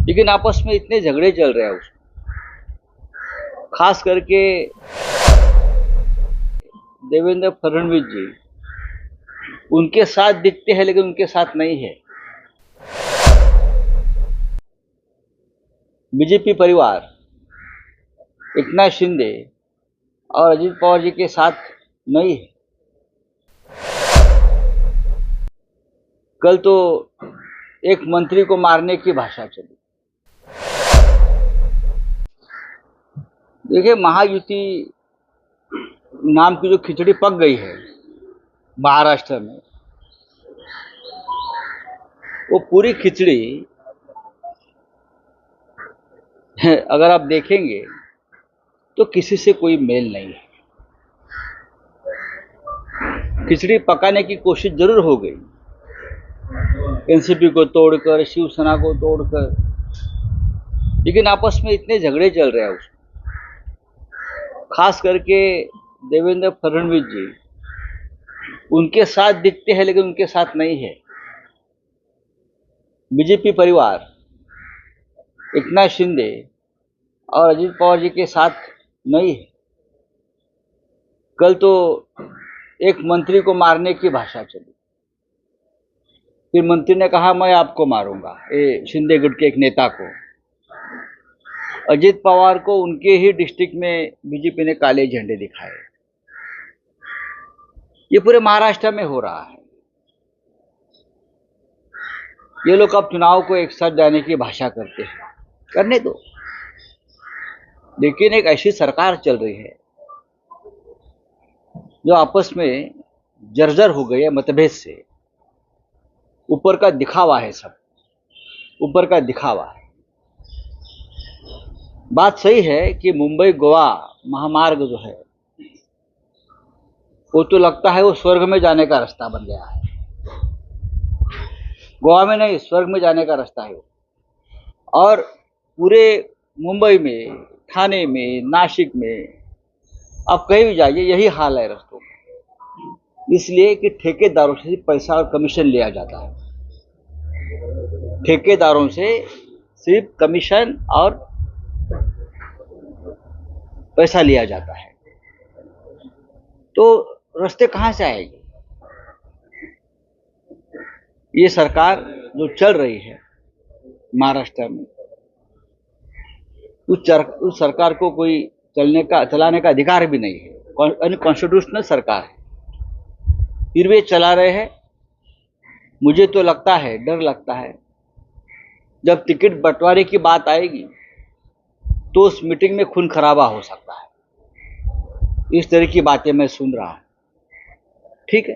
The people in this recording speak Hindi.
लेकिन आपस में इतने झगड़े चल रहे हैं उसमें, खास करके देवेंद्र फडणवीस जी उनके साथ दिखते हैं लेकिन उनके साथ नहीं है। बीजेपी परिवार एकनाथ शिंदे और अजित पवार जी के साथ नहीं है। कल तो एक मंत्री को मारने की भाषा चली। देखिए, महायुति नाम की जो खिचड़ी पक गई है महाराष्ट्र में, वो पूरी खिचड़ी अगर आप देखेंगे तो किसी से कोई मेल नहीं है। खिचड़ी पकाने की कोशिश जरूर हो गई, एनसीपी को तोड़कर, शिवसेना को तोड़कर, लेकिन आपस में इतने झगड़े चल रहे हैं उसमें, खास करके देवेंद्र फडणवीस जी उनके साथ दिखते हैं लेकिन उनके साथ नहीं है। बीजेपी परिवार एकनाथ शिंदे और अजित पवार जी के साथ नहीं है। कल तो एक मंत्री को मारने की भाषा चली। फिर मंत्री ने कहा मैं आपको मारूंगा, ये शिंदे गुट के एक नेता को। अजित पवार को उनके ही डिस्ट्रिक्ट में बीजेपी ने काले झंडे दिखाए। ये पूरे महाराष्ट्र में हो रहा है। ये लोग अब चुनाव को एक साथ जाने की भाषा करते हैं, करने दो। लेकिन एक ऐसी सरकार चल रही है जो आपस में जर्जर हो गई है मतभेद से। ऊपर का दिखावा है, सब ऊपर का दिखावा है। बात सही है कि मुंबई गोवा महामार्ग जो है वो तो लगता है वो स्वर्ग में जाने का रास्ता बन गया है। गोवा में नहीं, स्वर्ग में जाने का रास्ता है वो। और पूरे मुंबई में, ठाणे में, नासिक में, आप कहीं भी जाइए यही हाल है रास्तों में। इसलिए कि ठेकेदारों से पैसा और कमीशन लिया जाता है। ठेकेदारों से सिर्फ कमीशन और पैसा लिया जाता है, तो रास्ते कहां से आएंगे? ये सरकार जो चल रही है महाराष्ट्र में, उस सरकार को कोई चलाने का अधिकार भी नहीं है। अनकॉन्स्टिट्यूशनल सरकार है, फिर वे चला रहे हैं। मुझे तो लगता है, डर लगता है, जब टिकट बंटवारे की बात आएगी तो उस मीटिंग में खून खराबा हो सकता है। इस तरह की बातें मैं सुन रहा हूं। ठीक है।